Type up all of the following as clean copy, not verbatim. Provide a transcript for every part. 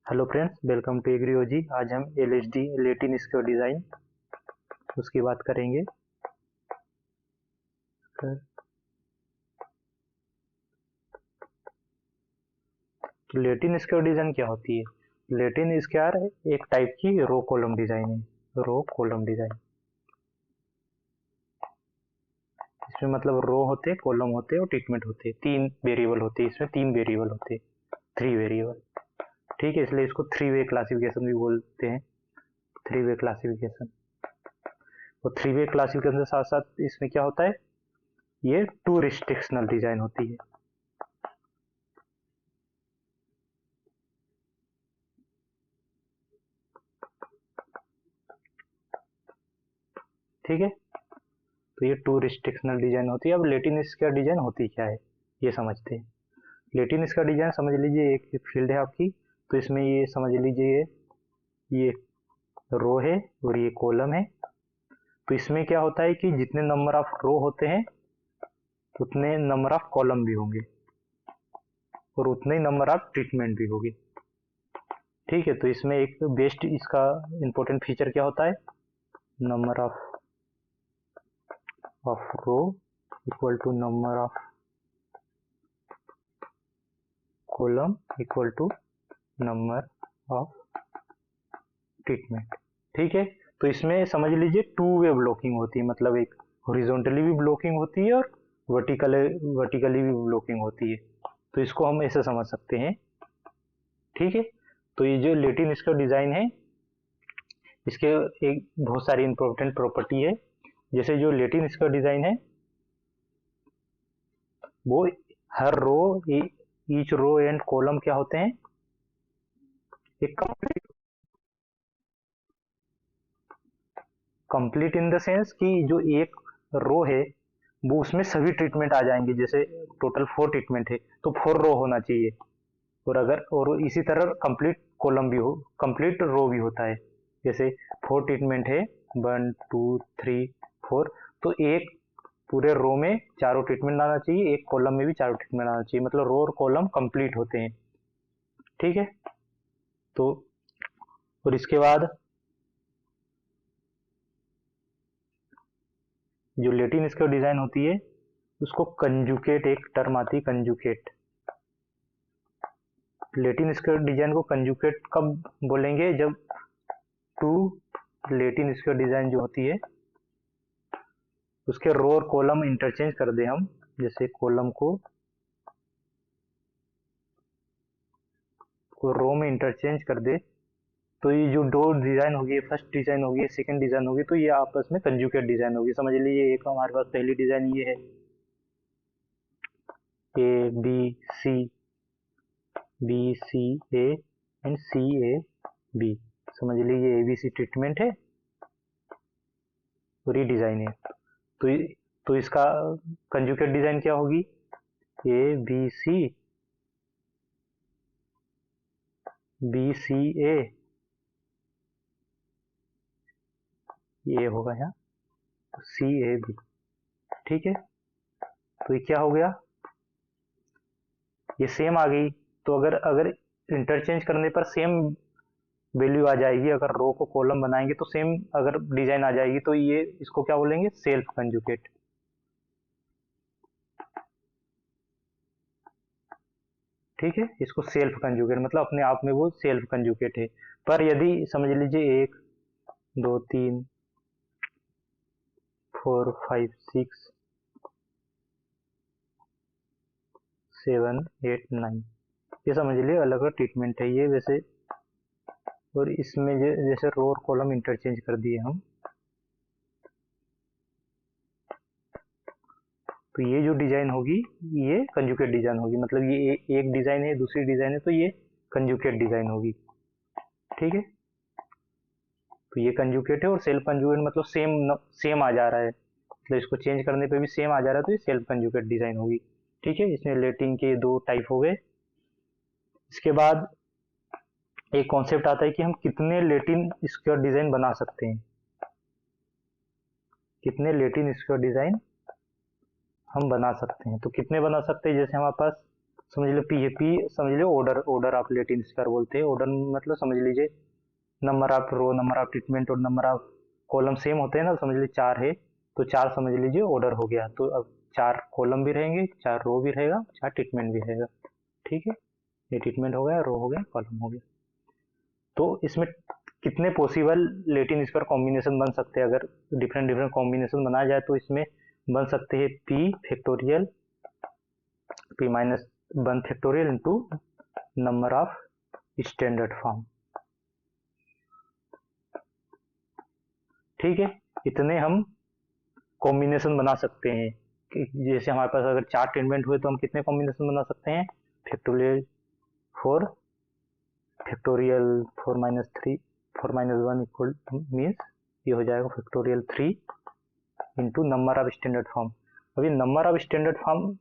Hello friends, welcome to एग्रीओजी। आज हम एलएचडी लेटिन स्क्वायर डिज़ाइन उसकी बात करेंगे। तो लेटिन स्क्वायर डिज़ाइन क्या होती है? लेटिन स्क्वायर एक टाइप की रो कॉलम डिज़ाइन है। रो कॉलम डिज़ाइन, इसमें मतलब रो होते हैं, कॉलम होते हैं और ट्रीटमेंट होते हैं। तीन वेरिएबल होते हैं, इसमें तीन वेरिएबल होते हैं, थ्री वेरिएबल। ठीक है, इसलिए इसको थ्री वे क्लासिफिकेशन भी बोलते हैं। थ्री वे क्लासिफिकेशन, और थ्री वे क्लासिफिकेशन के साथ साथ इसमें क्या होता है, ये टू रिस्ट्रिक्शनल डिज़ाइन होती है। ठीक है, तो ये टू रिस्ट्रिक्शनल डिजाइन होती है। अब लेटिन स्क्वायर डिजाइन होती क्या है, ये समझते हैं। लेटिन स्क्वायर डिजाइन समझ लीजिए एक फील्ड है आपकी, तो इसमें ये समझ लीजिए ये रो है और ये कॉलम है। तो इसमें क्या होता है कि जितने नंबर ऑफ रो होते हैं उतने नंबर ऑफ कॉलम भी होंगे और उतने ही नंबर ऑफ ट्रीटमेंट भी होगी। ठीक है, तो इसमें एक बेस्ट इसका इंपॉर्टेंट फीचर क्या होता है, number of row equal to number of column equal to number of treatment. ठीक है, तो इसमें समझ लीजिए टू वे ब्लॉकिंग होती है, मतलब एक हॉरिजॉन्टली भी ब्लॉकिंग होती है और वर्टिकली भी ब्लॉकिंग होती है। तो इसको हम ऐसे समझ सकते हैं। ठीक है, तो ये जो लेटिन इसका डिजाइन है, इसके एक बहुत सारी इंपॉर्टेंट प्रॉपर्टी है। जैसे जो लेटिन इसका डिजाइन है वो हर रो, ईच रो एंड कॉलम क्या होते हैं, एक कंप्लीट इन द सेंस कि जो एक रो है वो उसमें सभी ट्रीटमेंट आ जाएंगे। जैसे टोटल 4 ट्रीटमेंट है तो 4 रो होना चाहिए, और अगर और इसी तरह कंप्लीट कॉलम भी हो, कंप्लीट रो भी होता है। जैसे 4 ट्रीटमेंट है, 1 2 3 4, तो एक पूरे रो में चारों ट्रीटमेंट आना चाहिए, एक कॉलम में भी चारों ट्रीटमेंट आना चाहिए, मतलब रो और कॉलम कंप्लीट होते हैं। ठीक है, तो और इसके बाद जो लेटिन स्क्वायर डिजाइन होती है उसको कंजुकेट, एक टर्म आती है कंजुकेट। लेटिन स्क्वायर डिजाइन को कंजुकेट कब बोलेंगे, जब टू लेटिन स्क्वायर डिजाइन जो होती है उसके रो और कॉलम इंटरचेंज कर दे हम। जैसे कॉलम को रो में इंटरचेंज कर दे, तो ये जो दो डिजाइन होगी, फर्स्ट डिजाइन होगी, सेकंड डिजाइन होगी, तो ये आपस में कंजुकेट डिजाइन होगी। समझ लीजिए एक हमारे पास पहली डिजाइन ये है, A B C, B C A and C A B. समझ लीजिए एबीसी ट्रीटमेंट है और ये डिजाइन है। तो तो इसका कंजुकेट डिजाइन क्या होगी, ए बी सी, बी सी ए, ये होगा यहाँ सी ए बी। ठीक है, तो ये क्या हो गया, ये सेम आ गई। तो अगर अगर इंटरचेंज करने पर सेम वैल्यू आ जाएगी, अगर रो को कॉलम बनाएंगे तो सेम अगर डिजाइन आ जाएगी, तो ये इसको क्या बोलेंगे, सेल्फ कंजुकेट। ठीक है, इसको सेल्फ कंजुगेट मतलब अपने आप में वो सेल्फ कंजुगेट है। पर यदि समझ लीजिए 1 2 3 4 5 6 7 8 9, ये समझ लीजिए अलग अलग ट्रीटमेंट है ये वैसे। और इसमें जैसे रो और कॉलम इंटरचेंज कर दिए हम, तो ये जो डिजाइन होगी ये कंजुगेट डिजाइन होगी। मतलब ये एक डिजाइन है, दूसरी डिजाइन है, तो ये कंजुगेट डिजाइन होगी। ठीक है, तो ये कंजुगेट है और सेल्फ कंजुगेट मतलब सेम आ जा रहा है, मतलब इसको चेंज करने पे भी सेम आ जा रहा है, तो ये सेल्फ कंजुगेट डिजाइन होगी। ठीक है, इसमें लेटिन के दो टाइप हो गए। इसके बाद एक कॉन्सेप्ट आता है कि हम कितने लेटिन स्क्वायर डिजाइन बना सकते हैं, कितने लेटिन स्क्वायर डिजाइन हम बना सकते हैं। तो कितने बना सकते हैं, जैसे हमारे पास समझ लो पी समझ लो ऑर्डर, ऑर्डर आप लेटिन स्क्वायर बोलते हैं। ऑर्डर मतलब समझ लीजिए number of row, number of treatment और नंबर ऑफ कॉलम सेम होते हैं ना, समझ लीजिए 4 है तो 4 समझ लीजिए ऑर्डर हो गया। तो अब 4 कॉलम भी रहेंगे, 4 रो भी रहेगा, 4 ट्रीटमेंट भी रहेगा। ठीक है, ये ट्रीटमेंट हो गया, रो हो गया, कॉलम हो गया। तो इसमें कितने पॉसिबल लेटिन स्क्वायर कॉम्बिनेशन बन सकते हैं? अगर डिफरेंट डिफरेंट कॉम्बिनेशन बनाया जाए तो इसमें बन सकते हैं P factorial, P minus 1 factorial into number of standard form. ठीक है, इतने हम कॉम्बिनेशन बना सकते हैं। जैसे हमारे पास अगर 4 ट्रीटमेंट हुए तो हम कितने कॉम्बिनेशन बना सकते हैं? Factorial 4, factorial 4 minus 3, 4 minus 1 equal means ये हो जाएगा factorial 3 into number of standard form. अभी नंबर ऑफ स्टैंडर्ड फॉर्म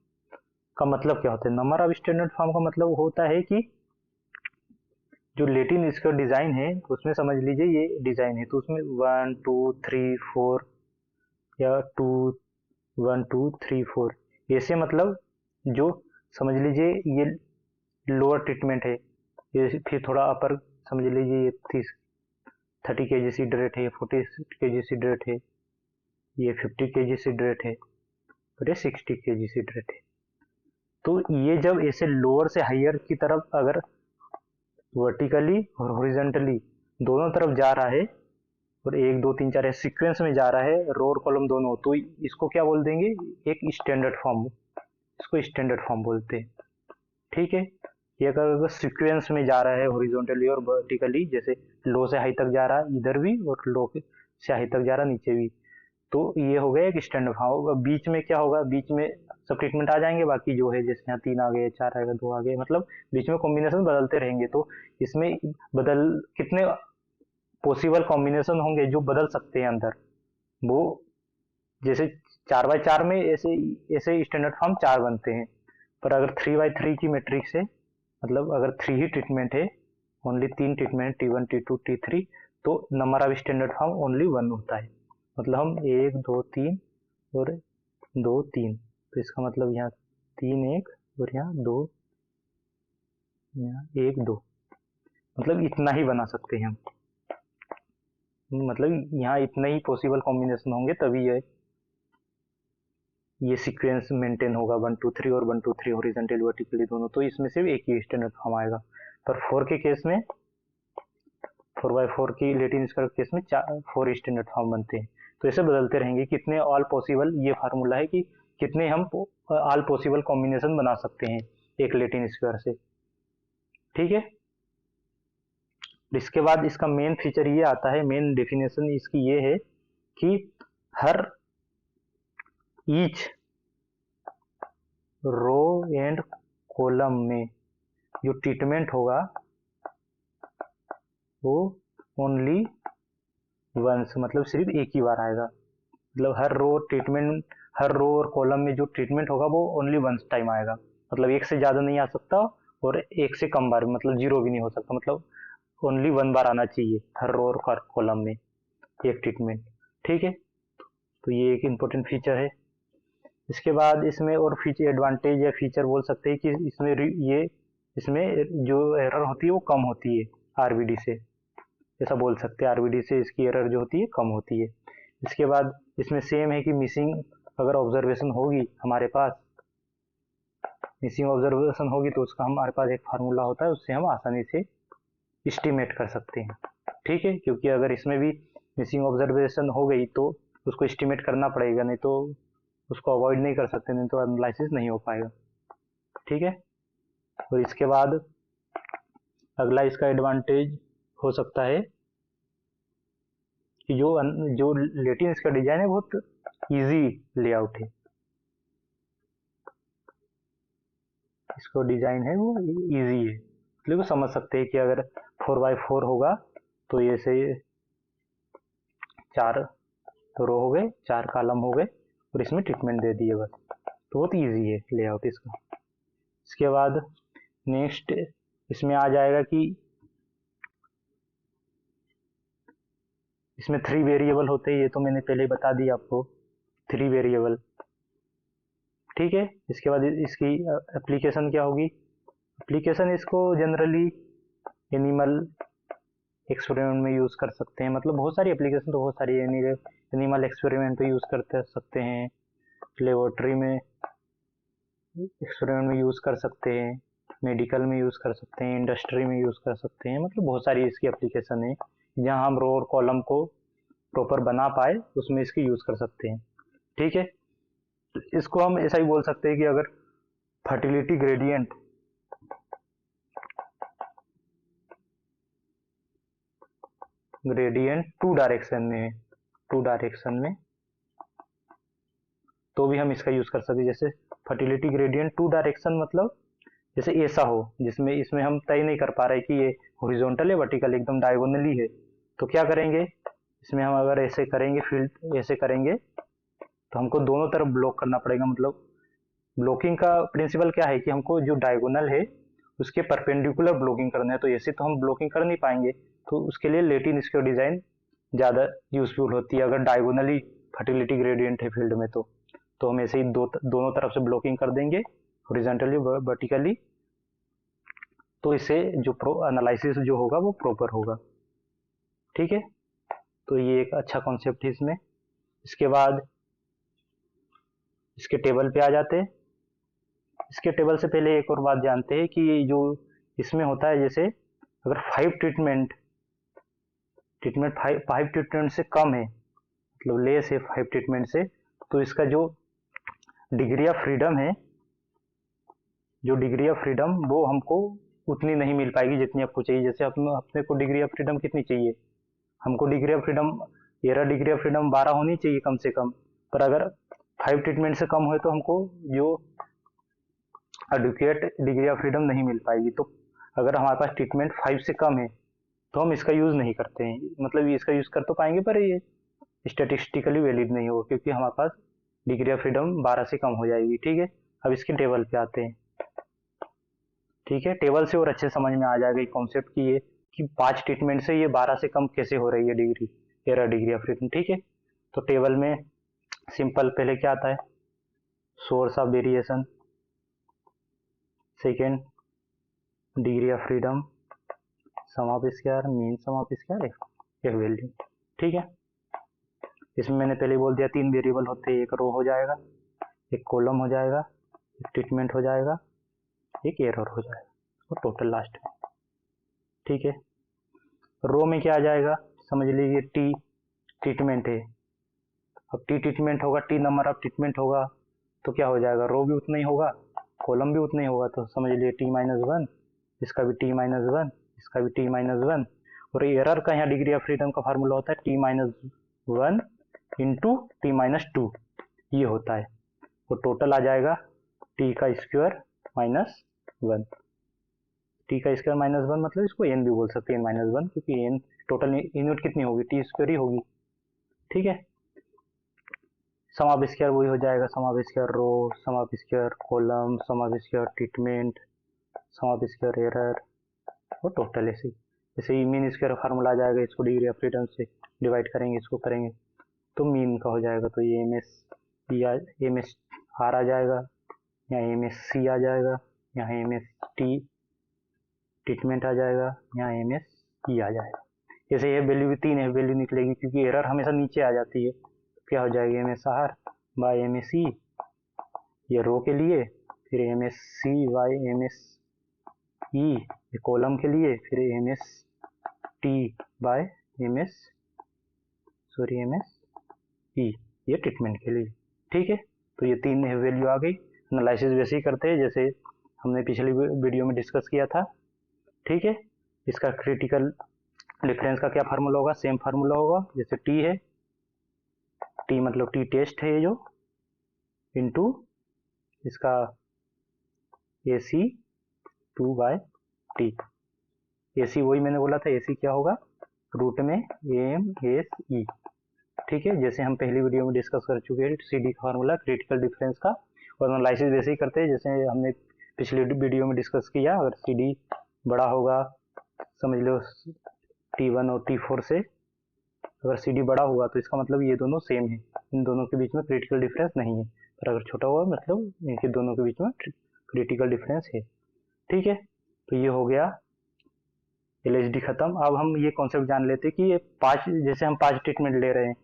का मतलब क्या होता है? नंबर ऑफ स्टैंडर्ड फॉर्म का मतलब होता है कि जो लेटिन इसका डिज़ाइन है उसमें समझ लीजिए ये डिज़ाइन है तो उसमें 1 2 3 4 या 2 1 2 3 4 ऐसे, मतलब जो समझ लीजिए ये लोअर ट्रीटमेंट है, ये फिर थोड़ा अपर समझ लीजिए ये 30 kg सीड रेट है, 40 kg सीड रेट है, ये 50 kg सीड रेट है और ये 60 kg सीड रेट है। तो ये जब ऐसे लोअर से हायर की तरफ अगर वर्टिकली और हॉरिजॉन्टली दोनों तरफ जा रहा है और 1 2 3 4 सीक्वेंस में जा रहा है, रो और कॉलम दोनों, तो इसको क्या बोल देंगे? एक स्टैंडर्ड फॉर्म, इसको स्टैंडर्ड फॉर्म बोलते हैं। ठीक है, ये अगर सीक्वेंस में जा रहा है हॉरिजॉन्टली और वर्टिकली, जैसे लो से हाई तक जा रहा है इधर भी और लो से हाई तक जा रहा है नीचे भी, तो ये हो गया एक स्टैंडर्ड फॉर्म। बीच में क्या होगा? बीच में सब ट्रीटमेंट आ जाएंगे, बाकी जो है जैसे यहाँ 3 आ गए, 4 आएगा, 2 आ गए, मतलब बीच में कॉम्बिनेशन बदलते रहेंगे। तो इसमें बदल कितने पॉसिबल कॉम्बिनेशन होंगे जो बदल सकते हैं अंदर, वो जैसे 4x4 में ऐसे ऐसे स्टैंडर्ड फॉर्म 4 बनते हैं, पर अगर 3x3 की मैट्रिक्स है, मतलब अगर 3 ही ट्रीटमेंट है, only 3 treatment T1 T2 T3, तो number of standard form only 1 होता है। मतलब हम 1 2 3 और 2 3, तो इसका मतलब यहाँ 3 1 और यहाँ 2, यहाँ 1 2, मतलब इतना ही बना सकते हैं हम। मतलब यहाँ इतने ही पॉसिबल कॉम्बिनेशन होंगे तभी ये सीक्वेंस मेंटेन होगा 1 2 3 और 1 2 3 हॉरिजॉन्टल वर्टिकली दोनों। तो इसमें सिर्फ एक ही स्टैंडर्ड फॉर्म आएगा। पर 4 के केस में 4x4 की लेटिन स्क्वायर केस में 4 स्टैंडर्ड फॉर्म बनते हैं। तो ऐसे बदलते रहेंगे। कितने ऑल पॉसिबल, ये फार्मूला है कि कितने हम ऑल पॉसिबल कॉम्बिनेशन बना सकते हैं एक लेटिन स्क्वायर से। ठीक है, इसके बाद इसका मेन फीचर ये आता है, मेन डेफिनेशन इसकी ये है कि हर ईच रो एंड कॉलम में जो ट्रीटमेंट होगा वो ओनली वंस, मतलब सिर्फ एक ही बार आएगा। मतलब हर रो और कॉलम में जो ट्रीटमेंट होगा वो ओनली वंस टाइम आएगा। मतलब एक से ज़्यादा नहीं आ सकता और एक से कम बार, मतलब 0 भी नहीं हो सकता। मतलब ओनली 1 बार आना चाहिए हर रो और कॉलम में एक ट्रीटमेंट। ठीक है, तो ये एक इम्पोर्टेंट फीचर है। इसके बाद इसमें और फीचर, एडवांटेज या फीचर बोल सकते हैं कि इसमें जो एरर होती है वो कम होती है आरवीडी से, ऐसा बोल सकते हैं। आरवीडी से इसकी एरर जो होती है कम होती है। इसके बाद इसमें सेम है कि मिसिंग अगर ऑब्जर्वेशन होगी हमारे पास, मिसिंग ऑब्जर्वेशन होगी तो उसका हमारे पास एक फार्मूला होता है, उससे हम आसानी से एस्टिमेट कर सकते हैं। ठीक है, क्योंकि अगर इसमें भी मिसिंग ऑब्जर्वेशन हो गई तो उसको एस्टिमेट करना पड़ेगा, नहीं तो उसको अवॉइड नहीं कर सकते, नहीं तो एनालिसिस नहीं हो पाएगा। ठीक है, और इसके बाद अगला इसका एडवांटेज हो सकता है कि जो लेटिन इसका डिजाइन है बहुत इजी लेआउट है। इसको डिजाइन है वो इजी है, मतलब वो समझ सकते हैं कि अगर 4x4 होगा तो ये से 4 रो हो गए, 4 कॉलम हो गए और इसमें ट्रीटमेंट दे दिए बस। तो बहुत इजी है लेआउट इसका। इसके बाद नेक्स्ट इसमें आ जाएगा कि इसमें 3 वेरिएबल होते हैं, ये तो मैंने पहले बता दिया आपको, 3 वेरिएबल। ठीक है, इसके बाद इसकी एप्लीकेशन क्या होगी एप्लीकेशन इसको जनरली एनिमल एक्सपेरिमेंट में यूज़ कर सकते हैं, मतलब बहुत सारी एप्लीकेशन तो बहुत सारी एनिमल एक्सपेरिमेंट पे यूज़ कर सकते हैं, लेबोरेटरी में एक्सपेरिमेंट में यूज़ कर सकते हैं, मेडिकल में यूज़ कर सकते हैं, इंडस्ट्री में यूज़ कर सकते हैं, मतलब बहुत सारी इसकी एप्लीकेशन है। जहाँ हम रो और कॉलम को प्रॉपर बना पाए उसमें इसकी यूज़ कर सकते हैं। ठीक है, इसको हम ऐसा ही बोल सकते हैं कि अगर फर्टिलिटी ग्रेडियंट टू डायरेक्शन में है, टू डायरेक्शन में, तो भी हम इसका यूज़ कर सकते हैं। जैसे फर्टिलिटी ग्रेडियंट टू डायरेक्शन मतलब जैसे ऐसा हो जिसमें इसमें हम तय नहीं कर पा रहे कि ये हॉरिजॉन्टल है वर्टिकल, एकदम डायगोनली है, तो क्या करेंगे इसमें हम अगर ऐसे करेंगे, फील्ड ऐसे करेंगे तो हमको दोनों तरफ ब्लॉक करना पड़ेगा। मतलब ब्लॉकिंग का प्रिंसिपल क्या है कि हमको जो डायगोनल है उसके परपेंडिकुलर ब्लॉकिंग करना है, तो ऐसे तो हम ब्लॉकिंग कर नहीं पाएंगे, तो उसके लिए लैटिन स्क्वायर डिजाइन ज़्यादा यूजफुल होती है अगर डायगोनली फर्टिलिटी ग्रेडियंट है फील्ड में। तो हम ऐसे ही दोनों तरफ से ब्लॉकिंग कर देंगे हॉरिजॉन्टली वर्टिकली, तो इससे जो एनालिसिस जो होगा वो प्रॉपर होगा। ठीक है, तो ये एक अच्छा कॉन्सेप्ट है इसमें। इसके बाद इसके टेबल पे आ जाते हैं। इसके टेबल से पहले एक और बात जानते हैं कि जो इसमें होता है, जैसे अगर 5 ट्रीटमेंट फाइव ट्रीटमेंट से कम है, मतलब लेस है 5 ट्रीटमेंट से, तो इसका जो डिग्री ऑफ फ्रीडम है, जो डिग्री ऑफ फ्रीडम वो हमको उतनी नहीं मिल पाएगी जितनी आपको चाहिए। जैसे अपने को डिग्री ऑफ फ्रीडम कितनी चाहिए, हमको degree of freedom degree of freedom 12 होनी चाहिए कम से कम, पर अगर 5 ट्रीटमेंट से कम हुए तो हमको जो एडुकेट डिग्री ऑफ फ्रीडम नहीं मिल पाएगी। तो अगर हमारे पास ट्रीटमेंट 5 से कम है तो हम इसका यूज़ नहीं करते हैं, मतलब इसका यूज़ कर तो पाएंगे पर ये स्टेटिस्टिकली वैलिड नहीं होगा क्योंकि हमारे पास डिग्री ऑफ फ्रीडम 12 से कम हो जाएगी। ठीक है, अब इसके टेबल पे आते हैं। ठीक है, टेबल से और अच्छे समझ में आ जाएगा ये कॉन्सेप्ट की ये कि 5 ट्रीटमेंट से ये 12 से कम कैसे हो रही है डिग्री ऑफ फ्रीडम। ठीक है, तो टेबल में सिंपल पहले क्या आता है, source of variation, second degree of freedom, sum of square, mean sum of square, एक वैल्यू। ठीक है, इसमें मैंने पहले बोल दिया 3 वेरिएबल होते हैं, एक रो हो जाएगा, एक कॉलम हो जाएगा, एक ट्रीटमेंट हो जाएगा, एक एरर हो जाएगा, और टोटल लास्ट में। ठीक है, रो में क्या आ जाएगा, समझ लीजिए टी ट्रीटमेंट है, अब टी ट्रीटमेंट होगा, टी नंबर ऑफ ट्रीटमेंट होगा, तो क्या हो जाएगा, रो भी उतना ही होगा, कॉलम भी उतना ही होगा, तो समझ लीजिए t-1, इसका भी t-1, इसका भी t-1, और एरर का यहाँ डिग्री ऑफ फ्रीडम का फार्मूला होता है t-1 इंटू t-2, ये होता है, तो टोटल आ जाएगा t का स्क्वायर -1, t का स्क्वायर -1 मतलब इसको n भी बोल सकते हैं, n-1, क्योंकि n टोटल यूनिट कितनी होगी, टी स्क्वायर ही होगी। ठीक है, सम ऑफ स्क्वायर वही हो जाएगा, sum of square row, sum of square column, sum of square treatment, sum of square error, और टोटल ऐसे जैसे मीन स्क्वायर फार्मूला आ जाएगा, इसको डिग्री ऑफ फ्रीडम से डिवाइड करेंगे, इसको करेंगे तो मीन का हो जाएगा, तो ये एम एस आर आ जाएगा, यहाँ एम एस सी आ जाएगा, यहाँ एम एस टी ट्रीटमेंट आ जाएगा, यहाँ एम एस ई आ जाएगा। जैसे ये वैल्यू भी 3 है, वैल्यू निकलेगी क्योंकि एरर हमेशा नीचे आ जाती है, क्या हो जाएगी M S R by M S E, ये रो के लिए, फिर M S C by M S E column के लिए, फिर M S T by M S E ये ट्रीटमेंट के लिए। ठीक है, तो ये 3 वैल्यू आ गई। एनालिसिस वैसे ही करते हैं जैसे हमने पिछली वीडियो में डिस्कस किया था। ठीक है, इसका क्रिटिकल डिफरेंस का क्या फार्मूला होगा, सेम फार्मूला होगा, जैसे टी है, टी मतलब टी टेस्ट है ये जो, इंटू इसका ए सी 2/t, ए सी वही मैंने बोला था, ए सी क्या होगा, रूट में एम एस ई। ठीक है, जैसे हम पहली वीडियो में डिस्कस कर चुके हैं सी डी का फार्मूला क्रिटिकल डिफरेंस का, और एनालिसिस वैसे ही करते हैं जैसे हमने पिछली वीडियो में डिस्कस किया। अगर सी डी बड़ा होगा, समझ लो T1 और T4 से, अगर सी डी बड़ा होगा तो इसका मतलब ये दोनों सेम है, इन दोनों के बीच में क्रिटिकल डिफरेंस नहीं है, पर अगर छोटा होगा मतलब इनके दोनों के बीच में क्रिटिकल डिफरेंस है। ठीक है, तो ये हो गया LSD खत्म। अब हम ये कॉन्सेप्ट जान लेते कि ये 5, जैसे हम 5 ट्रीटमेंट ले रहे हैं,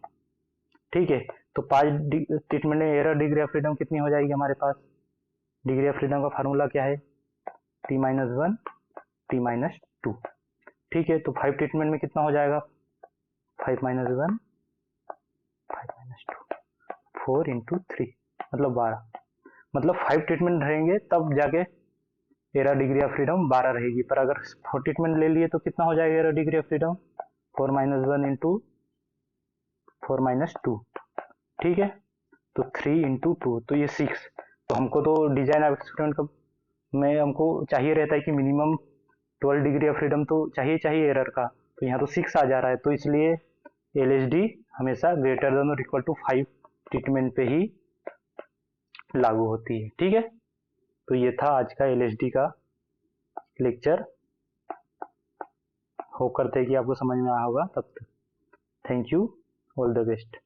ठीक है, तो 5 ट्रीटमेंट में एरर डिग्री ऑफ फ्रीडम कितनी हो जाएगी हमारे पास? डिग्री ऑफ फ्रीडम का फार्मूला क्या है? T-1 T-2। ठीक है, तो 5 ट्रीटमेंट में कितना हो जाएगा? 5 - 1 5 - 2 4 × 3 मतलब 12। मतलब 5 ट्रीटमेंट रहेंगे तब जाके एरर डिग्री ऑफ फ्रीडम 12 रहेगी। पर अगर 4 ट्रीटमेंट ले लिए तो कितना हो जाएगा एरर डिग्री ऑफ फ्रीडम? 4 - 1 × 4 - 2। ठीक है, तो 3 × 2 तो ये 6। तो हमको तो डिजाइन ऑफ एक्सपेरिमेंट का में हमको चाहिए रहता है कि मिनिमम 12 डिग्री ऑफ फ्रीडम तो चाहिए एरर का, तो यहाँ तो 6 आ जा रहा है। तो इसलिए LSD हमेशा ग्रेटर देन और इक्वल टू 5 ट्रीटमेंट पे ही लागू होती है। ठीक है, तो ये था आज का LSD का लेक्चर। होप करते हैं कि आपको समझ में आया होगा। तब तक thank you, all the best.